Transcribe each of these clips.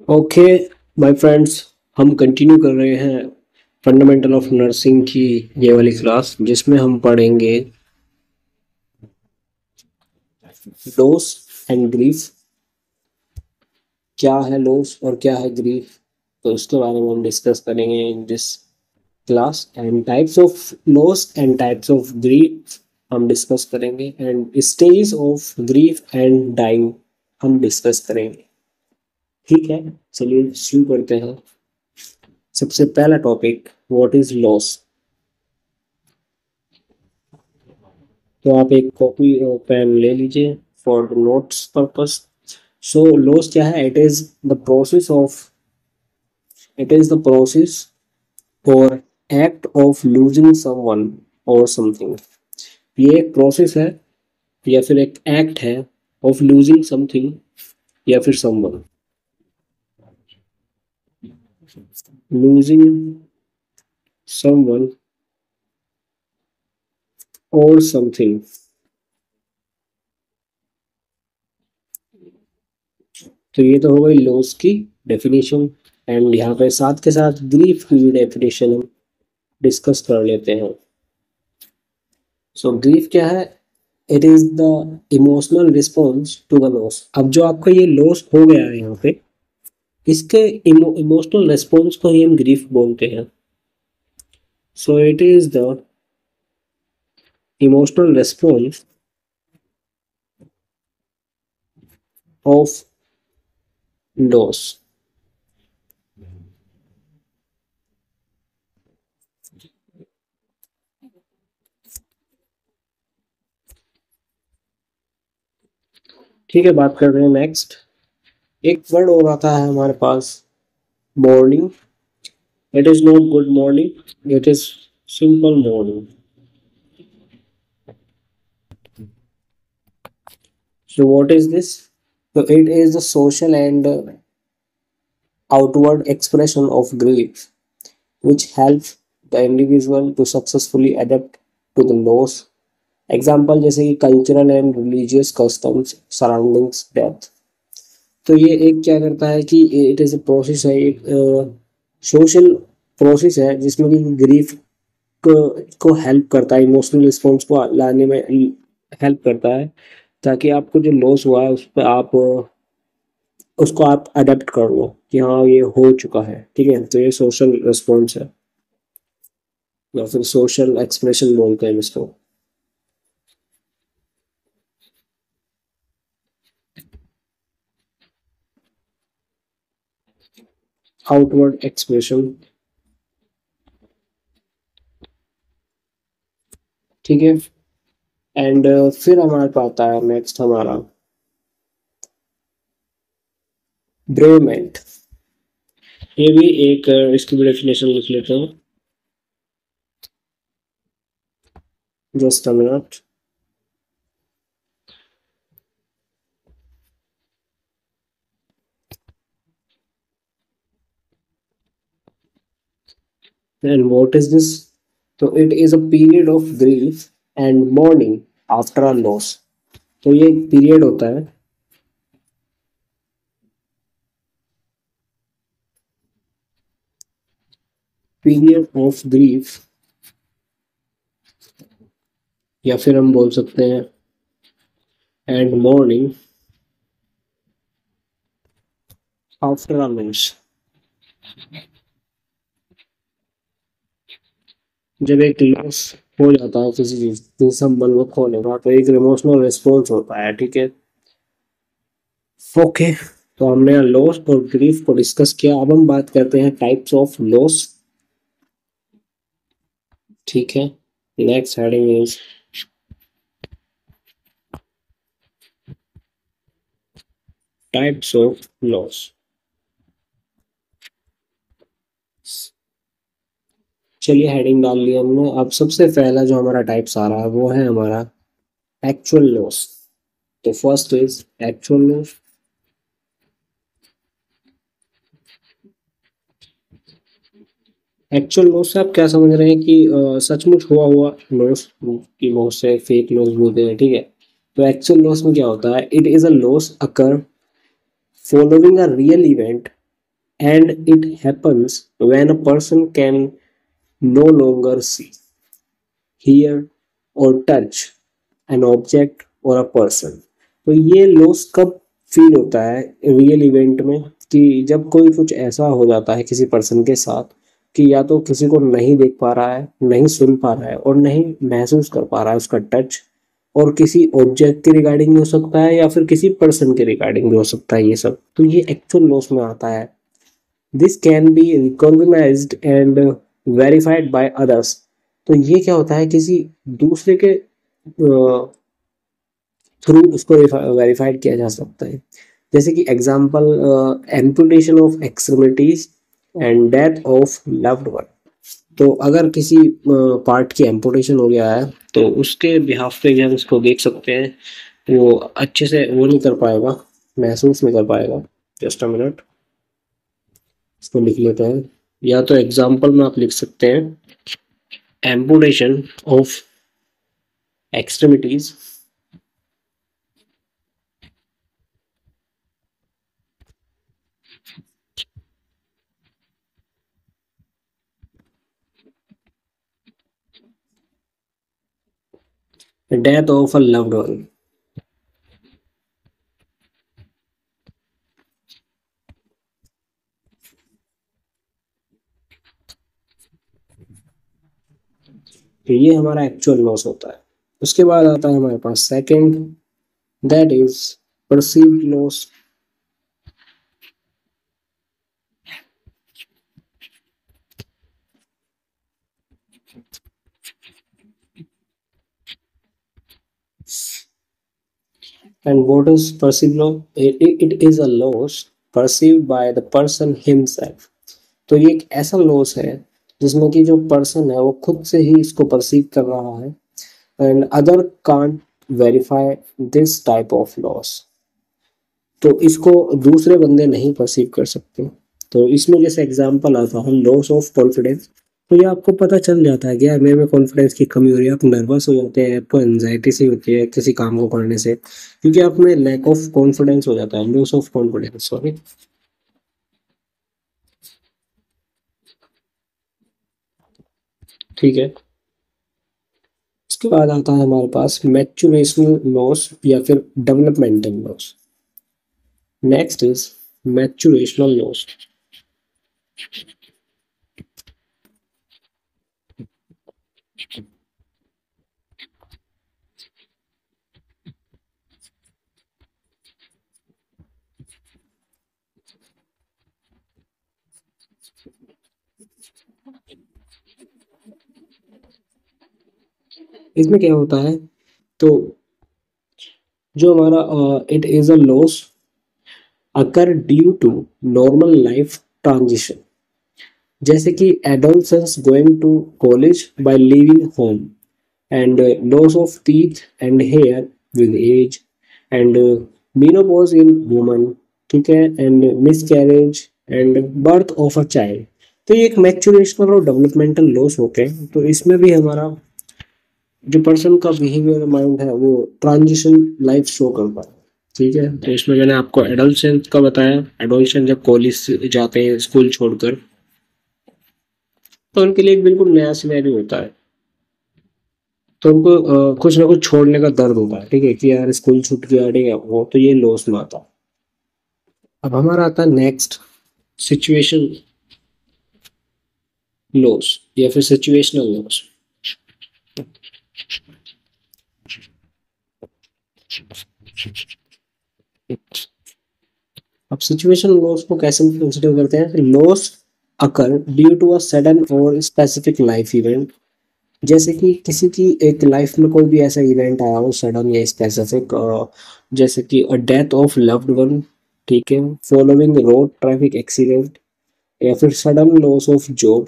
Okay my friends, हम continue कर रहे हैं फंडामेंटल ऑफ नर्सिंग की ये वाली क्लास जिसमें हम पढ़ेंगे लॉस एंड ग्रीफ। क्या है लॉस और क्या है ग्रीफ, तो उसके बारे में हम डिस्कस करेंगे in this class. And types of loss and types of grief हम डिस्कस करेंगे, and stage of grief and dying हम डिस्कस करेंगे। ठीक है, चलिए शुरू करते हैं। सबसे पहला टॉपिक, व्हाट इज लॉस। तो आप एक कॉपी और पेन ले लीजिए for notes purpose. So loss क्या है? इट इज द प्रोसेस और एक्ट ऑफ लूजिंग समवन और समथिंग। ये एक प्रोसेस है या फिर एक एक्ट है ऑफ लूजिंग समथिंग या फिर समवन। लूजिंग समवन और समथिंग। तो ये तो हो गई लॉस की डेफिनेशन, एंड यहाँ पे साथ के साथ ग्रीफ की भी डेफिनेशन हम डिस्कस कर लेते हैं। सो ग्रीफ क्या है? It is the emotional response to the loss. अब जो आपका ये लॉस हो गया है यहाँ पे, इसके इमोशनल रिस्पॉन्स को ही हम ग्रीफ बोलते हैं। So it is the emotional response of loss. ठीक है, बात कर रहे हैं नेक्स्ट। एक वर्ड और आता है हमारे पास, mourning. It is not good morning, it is simple mourning. So what is this? So it is the social and outward expression of grief, which helps the individual to successfully adapt to the loss. Example जैसे कि cultural and religious customs surroundings death. तो ये एक क्या करता है कि it is a process है, एक सोशल प्रोसेस है जिसमें कि ग्रीफ को हेल्प करता है, इमोशनल रिस्पॉन्स को लाने में हेल्प करता है, ताकि आपको जो लॉस हुआ है उस पर आप उसको आप अडेप्ट कर लो कि हाँ ये हो चुका है। ठीक है, तो ये सोशल रिस्पॉन्स है या फिर सोशल एक्सप्रेशन बोलते हैं इसको। Outward expression. ठीक है, एंड फिर हमारे पास आता है नेक्स्ट हमारा ब्रेवमेंट। ये भी एक इसकी भी डेफिनेशन लिख लेते हैं, just a minute. And what is this? तो it is a period of grief and mourning after a loss. तो ये एक पीरियड होता है, पीरियड ऑफ ग्रीफ, या फिर हम बोल सकते हैं and mourning after a loss. जब एक लॉस हो जाता है किसी चीज किसी संबंध को खोने का, तो एक इमोशनल रिस्पॉन्स होता है। ठीक है, ओके। तो हमने लॉस और ग्रीफ को डिस्कस किया। अब हम बात करते हैं टाइप्स ऑफ लॉस। ठीक है, next heading is types of loss. चलिए, हेडिंग डाल ली हमने। अब सबसे पहला जो हमारा टाइप्स आ रहा है वो है हमारा एक्चुअल लॉस। तो first is actual loss. Actual loss से आप क्या समझ रहे हैं कि सचमुच हुआ हुआ लॉस की बहुत से फेक लॉस बोलते हैं। ठीक है, तो एक्चुअल लॉस में क्या होता है? It is a loss occur following a real event and it happens when a person can no longer see, hear or touch an object or a person। तो ये लॉस कब फील होता है real event में, कि जब कोई कुछ ऐसा हो जाता है किसी पर्सन के साथ कि या तो किसी को नहीं देख पा रहा है, नहीं सुन पा रहा है और नहीं महसूस कर पा रहा है उसका टच, और किसी ऑब्जेक्ट के रिगार्डिंग भी हो सकता है या फिर किसी पर्सन के रिगार्डिंग भी हो सकता है ये सब, तो ये एक्चुअल लॉस में आता है। This can be recognised and verified by others. तो ये क्या होता है, किसी दूसरे के थ्रू उसको वेरीफाइड किया जा सकता है। जैसे कि example, amputation of extremities and death of loved one. तो अगर किसी पार्ट की एम्पुटेशन हो गया है तो उसके बिहाफ पे भी हम इसको देख सकते हैं, वो अच्छे से वो नहीं कर पाएगा, महसूस नहीं कर पाएगा। जस्ट अ मिनट, इसको लिख लेते हैं। या तो एग्जांपल में आप लिख सकते हैं amputation of extremities death of a loved one. तो ये हमारा एक्चुअल लॉस होता है। उसके बाद आता है हमारे पास second, that is perceived loss. And what is perceived loss? It is a loss perceived by the person himself। तो ये एक ऐसा लॉस है जिसमें कि जो पर्सन है वो खुद से ही इसको परसीव कर रहा है, and other can't verify this type of loss. तो इसको दूसरे बंदे नहीं परसीव कर सकते। तो इसमें जैसे एग्जांपल आता है लॉस ऑफ कॉन्फिडेंस। तो ये आपको पता चल जाता है कि यार मेरे में कॉन्फिडेंस की कमी हो रही है, आप नर्वस हो जाते हैं, आपको एंजाइटी सी होती है किसी काम को करने से, क्योंकि आप में लैक ऑफ कॉन्फिडेंस हो जाता है, लॉस ऑफ कॉन्फिडेंस, सॉरी। ठीक है। इसके बाद आता है हमारे पास मैच्योरेशनल लॉस या फिर developmental loss. Next is maturational loss. इसमें क्या होता है, तो जो हमारा it is a loss occur due to normal life transition, जैसे कि adolescents going to college by leaving home, and loss of teeth and hair with age, and menopause in women, ठीक है, and miscarriage and birth of a child. तो ये एक मैच्योरेशनल और developmental loss होते हैं। तो इसमें भी हमारा जो पर्सन का बिहेवियर माइंड है वो ट्रांजिशन लाइफ शो करता है। ठीक है, तो इसमें मैंने आपको एडोलसेंस का बताया, एडोलसेंस जब कॉलेज जाते हैं स्कूल छोड़कर, तो उनके लिए एक बिल्कुल नया सिनेरियो होता है। तो उनको कुछ ना कुछ छोड़ने का दर्द होता है, ठीक है, कि यार स्कूल छूट गया, ठीक है, वो तो ये लॉस में आता है। अब हमारा आता है नेक्स्ट, सिचुएशन लॉस या फिर सिचुएशनल लॉस। अब सिचुएशन लॉस को कैसे कंसिडर करते हैं, loss occur due to a sudden और स्पेसिफिक लाइफ इवेंट, जैसे कि किसी की एक लाइफ में कोई भी ऐसा इवेंट आया हो सडन या स्पेसिफिक, जैसे कि a death of loved one, ठीक है, फॉलोइंग रोड ट्रैफिक एक्सीडेंट, या फिर सडन लॉस ऑफ जॉब।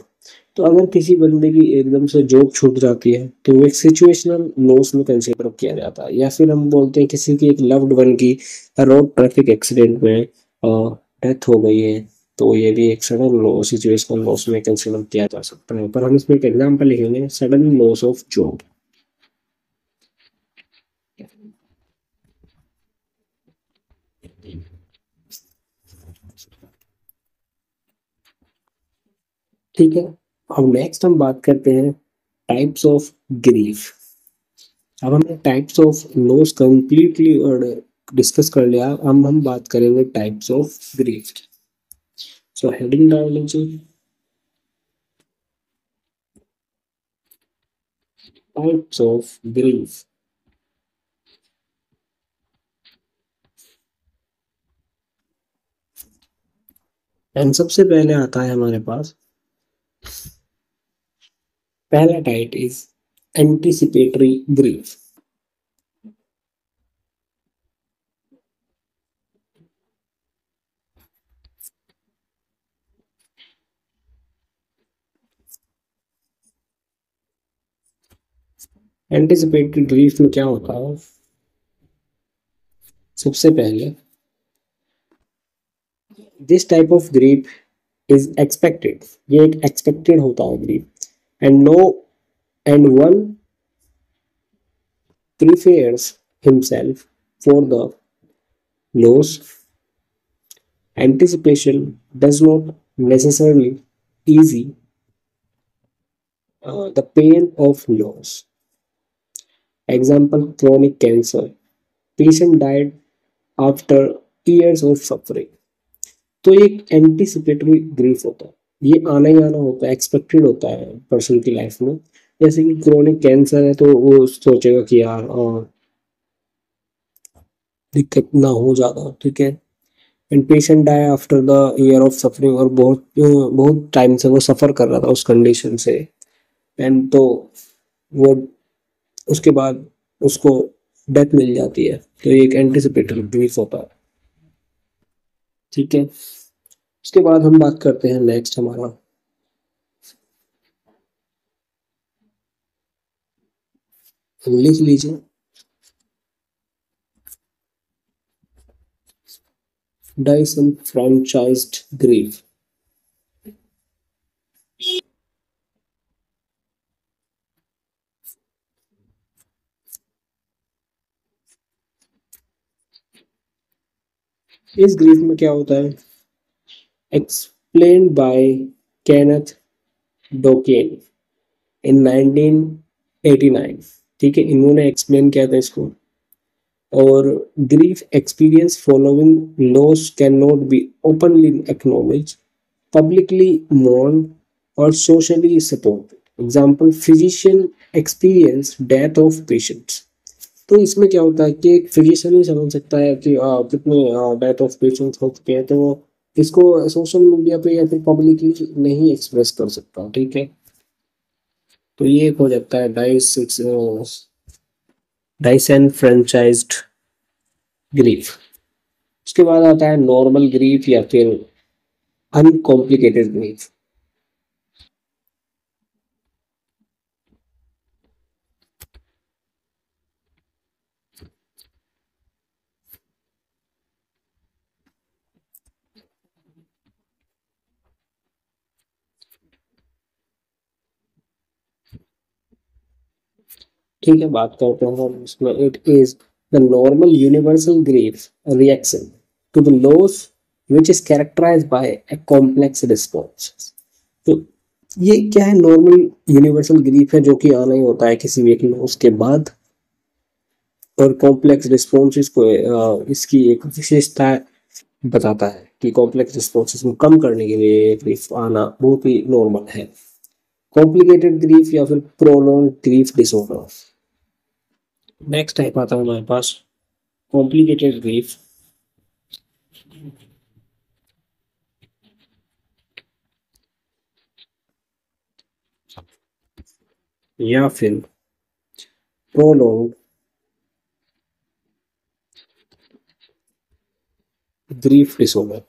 तो अगर किसी बंदे की एकदम से जॉब छूट जाती है तो वो एक सिचुएशनल लॉस में कंसिडर किया जाता है। या फिर हम बोलते हैं किसी की एक लव्ड वन की रोड ट्रैफिक एक्सीडेंट में डेथ हो गई है, तो ये भी एक सडन लॉ सिचुएशनल लॉस में कंसिडर किया जा सकता है। पर हम इसमें एक एग्जांपल लिखेंगे, सडन लॉस ऑफ जॉब। ठीक है। अब नेक्स्ट हम बात करते हैं टाइप्स ऑफ ग्रीफ। अब हमने टाइप्स ऑफ लॉस कंप्लीटली और डिस्कस कर लिया। अब हम बात करेंगे types of grief. So heading डाल लीजिए टाइप्स ऑफ ग्रीफ। एंड सबसे पहले आता है हमारे पास पहला type is anticipatory grief. Anticipatory grief में क्या होता है, सबसे पहले this type of grief is expected. ये एक एक्सपेक्टेड होता है grief. And no and one prepares himself for the loss. Anticipation does not necessarily easy the pain of loss. Example, chronic cancer. Patient died after years of suffering. तो ये एक anticipatory grief होता है। ये आना ही आना होता है, एक्सपेक्टेड होता है पर्सन की लाइफ में। जैसे कि क्रोनिक कैंसर है तो वो सोचेगा कि यार दिक्कत ना हो ज़्यादा, ठीक है। And patient die after the year of suffering, और बहुत टाइम से वो सफ़र कर रहा था उस कंडीशन से। एंड तो वो उसके बाद उसको डेथ मिल जाती है। तो ये एक एंटिसिपेटरी ग्रीफ होता है, ठीक है। उसके बाद हम बात करते हैं नेक्स्ट हमारा, लिख लीजिए डिसएनफ्रेंचाइज्ड ग्रीफ। इस ग्रीफ में क्या होता है, एक्सप्लेन्ड बाय केनेथ डोकेन इन 1989, ठीक है। इन्होंने एक्सप्लेन किया था इसको। और grief experience following loss cannot be openly acknowledged, publicly mourned, or socially supported. Example, physician experience death of patients। तो इसमें क्या होता है कि एक फिजिशियन ही समझ सकता है कि कितने डेथ ऑफ पेशेंट्स हो चुके हैं, तो वो इसको सोशल मीडिया पे या फिर पब्लिकली नहीं एक्सप्रेस कर सकता, ठीक है। तो ये एक हो जाता है डाइसेनफ्रेंचाइज्ड ग्रीफ। उसके बाद आता है नॉर्मल ग्रीफ या फिर अनकॉम्प्लिकेटेड ग्रीफ। ठीक है, बात करते हैं हम इसमें। It is the normal universal grief reaction to the loss which is characterized by a complex response. तो ये क्या है, नॉर्मल यूनिवर्सल ग्रीफ है जो कि आना ही होता है किसी भी एक लॉस के बाद। और कॉम्प्लेक्स रिस्पॉन्स इसको इसकी एक विशेषता बताता है कि कॉम्प्लेक्स रिस्पॉन्सेस को कम करने के लिए ग्रीफ आना बहुत ही नॉर्मल है। कॉम्प्लिकेटेड ग्रीफ या फिर prolong grief disorder. Next type आता है हमारे पास कॉम्प्लिकेटेड ग्रीफ या फिर प्रोलॉन्ग ग्रीफ डिसऑर्डर।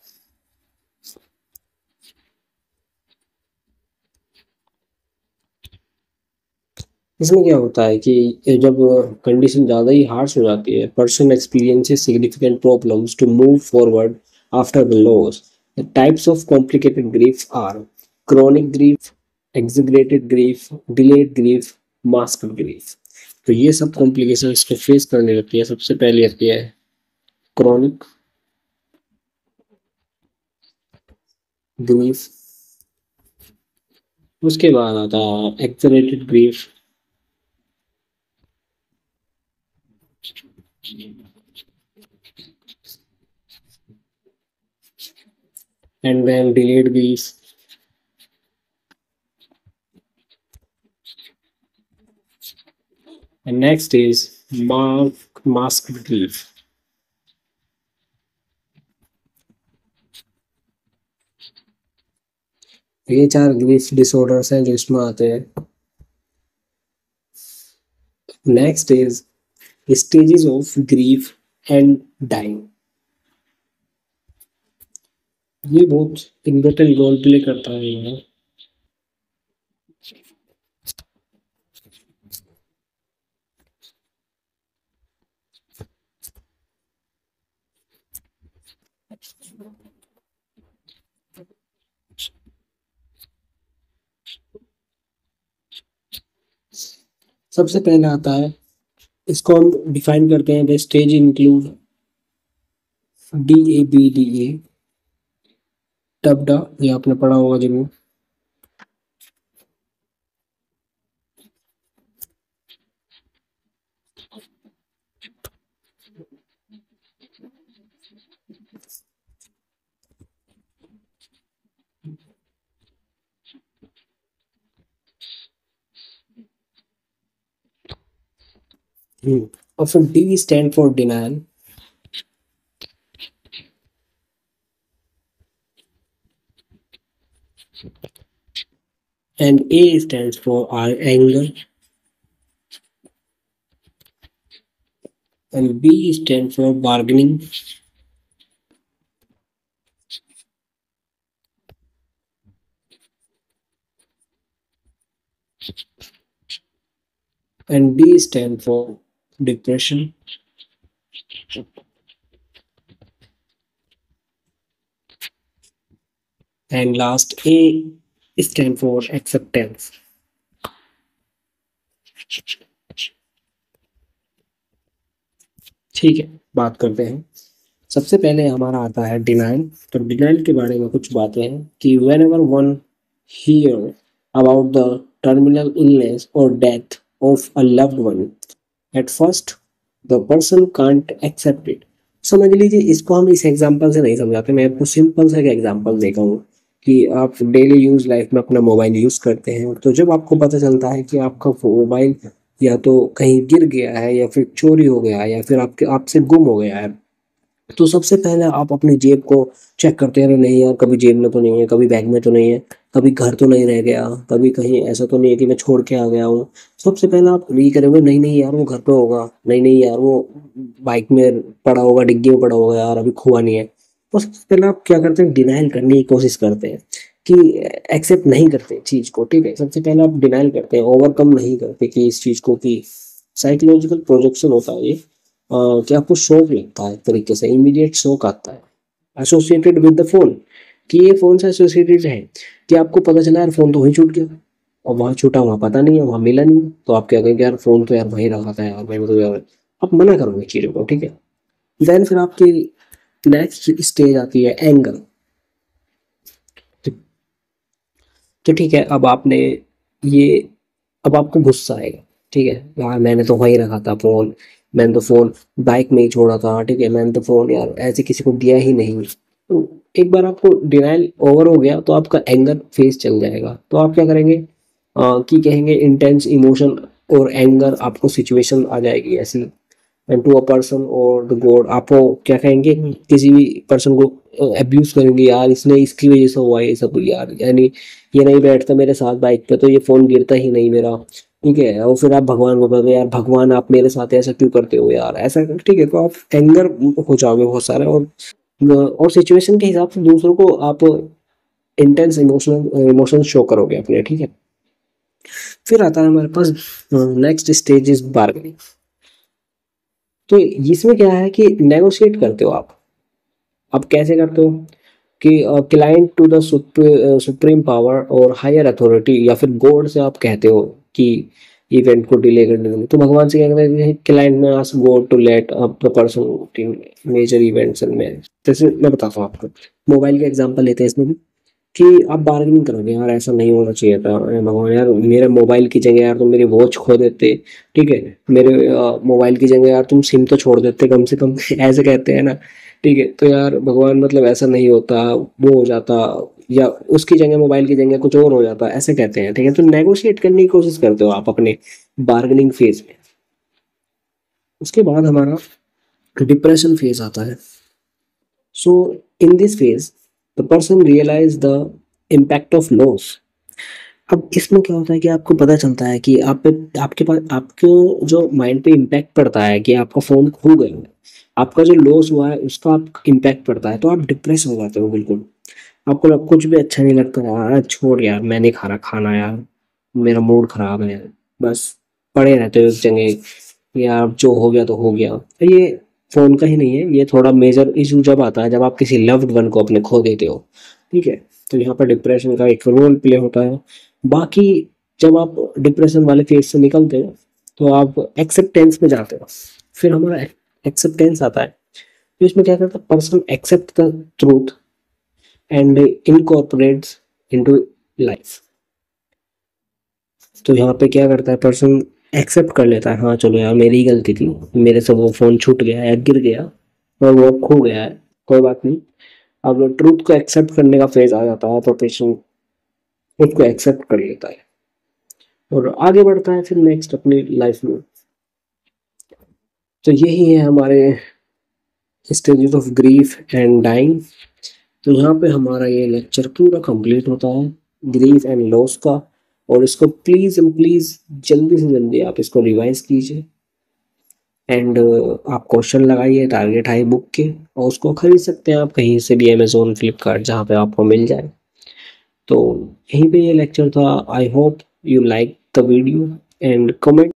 इसमें क्या होता है कि जब कंडीशन ज़्यादा ही हार्श हो जाती है, person experiences significant problems to move forward after the loss. The types of complicated grief are chronic grief, exaggerated grief, delayed grief, masked grief. तो ये सब कॉम्प्लिकेशन इसको फेस करने लगती है। सबसे पहले आती है क्रॉनिक ग्रीफ। उसके बाद आता है accelerated grief, and then delayed grief, and next is masked grief. ये चार ग्रीफ डिसऑर्डर्स हैं जो इसमें आते हैं। Next is stages of grief and dying. ये बहुत इम्पोर्टेंट रोल प्ले करता है यहाँ। सबसे पहले आता है, इसको हम डिफाइन करते हैं, द स्टेज इंक्लूड DABDA, टबडा, ये आपने पढ़ा होगा जरूर। और फिर D stand for denial, and A stands for our anger, and B stands for bargaining, and D stands for depression, and last A stands for acceptance। ठीक है, बात करते हैं। सबसे पहले हमारा आता है डिनाइल। तो डिनाइल के बारे में कुछ बातें हैं कि whenever one hear about the terminal illness और death of a loved one, at first the person can't accept it. समझ लीजिए, इसको हम इस एग्जांपल से नहीं समझाते। मैं आपको सिंपल सा एक एग्जांपल देता हूँ कि आप डेली यूज लाइफ में अपना मोबाइल यूज करते हैं, तो जब आपको पता चलता है कि आपका मोबाइल या तो कहीं गिर गया है या फिर चोरी हो गया है या फिर आपके आपसे गुम हो गया है, तो सबसे पहले आप अपनी जेब को चेक करते हैं, अरे नहीं यार, कभी जेब में तो नहीं है, कभी बैग में तो नहीं है, कभी घर तो नहीं रह गया, कभी कहीं ऐसा तो नहीं है कि मैं छोड़ के आ गया हूँ। सबसे पहले आप ये करेंगे, नहीं नहीं यार वो घर पे होगा, नहीं नहीं यार वो बाइक में पड़ा होगा, डिग्गी में पड़ा होगा यार, अभी खुआ नहीं है। तो सबसे पहले आप क्या करते हैं, डिनाइल करने की कोशिश करते हैं कि एक्सेप्ट नहीं करते चीज को। ठीक है, सबसे पहले आप डिनाइल करते हैं, ओवरकम नहीं करते कि इस चीज को, कि साइकोलॉजिकल प्रोजेक्शन होता है ये, कि आपको शौक लगता है, एक तरीके से इमीडिएट शौक आता है एसोसिएटेड विद द फोन, कि ये फोन से एसोसिएटेड है, कि आपको पता चला यार फोन तो वहीं छूट गया, और वहाँ छूटा वहाँ पता नहीं है, वहाँ मिला नहीं है, तो आप क्या कहेंगे, यार फोन तो यार वहीं रखा था यार, मैं तो यार, आप मना करोगे चीज़ों को। ठीक है, देन फिर आपकी नेक्स्ट स्टेज आती है एंगर। तो ठीक है, अब आपने ये, अब आपको गुस्सा आएगा। ठीक है, यार मैंने तो वहीं रखा था फोन, मैंने तो फोन बाइक में ही छोड़ा था। ठीक है, मैंने तो फोन यार ऐसे किसी को दिया ही नहीं। तो एक बार आपको डिनाइल ओवर हो गया तो आपका एंगर फेस चल जाएगा। तो आप क्या करेंगे, कि कहेंगे इंटेंस इमोशन और एंगर, आपको सिचुएशन आ जाएगी ऐसी, एंड टू अ पर्सन और द गॉड, आपको क्या कहेंगे, किसी भी पर्सन को अब्यूज करेंगे, यार इसने इसकी वजह से हुआ ये सब यार, यानी ये नहीं बैठता मेरे साथ बाइक पे तो ये फोन गिरता ही नहीं मेरा। ठीक है, और फिर आप भगवान को बोलोगे, यार भगवान आप मेरे साथ ऐसा क्यों करते हो यार, ऐसा। ठीक है, तो आप एंगर हो जाओगे बहुत सारे, और सिचुएशन के हिसाब से दूसरों को आप इंटेंस इमोशनल शो करोगे अपने। ठीक है, फिर आता है हमारे पास नेक्स्ट स्टेज इज बार्गेनिंग। तो इसमें क्या है कि नेगोशिएट करते हो आप कैसे करते हो, कि client to the supreme power और हायर अथॉरिटी, या फिर गॉड से आप कहते हो कि इवेंट को डिले करने के लिए, तो भगवान से क्या कहते हैं, क्लाइंट में ask God to let up the person major events and marriage. जैसे मैं बताता हूँ आपको, मोबाइल का एग्जांपल लेते हैं इसमें भी, कि आप बार्गेनिंग करोगे, यार ऐसा नहीं होना चाहिए था, अरे भगवान यार मेरे मोबाइल की जगह यार तुम मेरी वॉच खो देते, ठीक है, मेरे मोबाइल की जगह यार तुम सिम तो छोड़ देते कम से कम ऐसे कहते हैं ना, ठीक है, तो यार भगवान मतलब ऐसा नहीं होता, वो हो जाता, या उसकी जगह मोबाइल की जगह कुछ और हो जाता, ऐसे कहते हैं, ठीक है, तो नेगोशिएट करने की कोशिश करते हो आप अपने बार्गेनिंग फेज में। उसके बाद हमारा डिप्रेशन फेज आता है। So in this phase the person realize the impact of loss. अब इसमें क्या होता है कि आपको पता चलता है कि आप पे आपके पास आपके जो माइंड पे इम्पैक्ट पड़ता है कि आपका फ़ोन खो गया है, आपका जो लॉस हुआ है उसका आप इम्पैक्ट पड़ता है, तो आप डिप्रेस हो जाते हो बिल्कुल। आपको कुछ भी अच्छा नहीं लगता, यार छोड़ यार मैं नहीं खा रहा खाना यार, मेरा मूड खराब है, बस पड़े रहते हो एक जगह, यार जो हो गया तो हो गया। तो ये फ़ोन का ही नहीं है, ये थोड़ा मेजर इशू जब आता है जब आप किसी लव्ड वन को अपने खो देते हो, ठीक है, तो यहाँ पर डिप्रेशन का एक रोल प्ले होता है। बाकी जब आप डिप्रेशन वाले फेज से निकलते हो तो आप एक्सेप्टेंस में जाते हो, फिर हमारा एक्सेप्टेंस आता है। तो इसमें क्या करता है, person accept the truth and incorporates into life. तो यहाँ पे क्या करता है, पर्सन एक्सेप्ट कर लेता है, हाँ चलो यार मेरी ही गलती थी, मेरे से वो फ़ोन छूट गया है, गिर गया और वो खो गया है, कोई बात नहीं। अब ट्रूथ को एक्सेप्ट करने का फेज आ जाता है तो पेशेंट उसको एक्सेप्ट कर लेता है और आगे बढ़ता है फिर नेक्स्ट अपनी लाइफ में। तो यही है हमारे stages of grief and dying. तो यहाँ पे हमारा ये लेक्चर पूरा कंप्लीट होता है ग्रीफ एंड लॉस का। और इसको प्लीज़ एंड प्लीज़ जल्दी से जल्दी आप इसको रिवाइज कीजिए एंड आप क्वेश्चन लगाइए टारगेट हाई बुक के, और उसको खरीद सकते हैं आप कहीं से भी, अमेजोन फ्लिपकार्ट जहाँ पे आपको मिल जाए। तो यहीं पे ये लेक्चर था। I hope you like the video and comment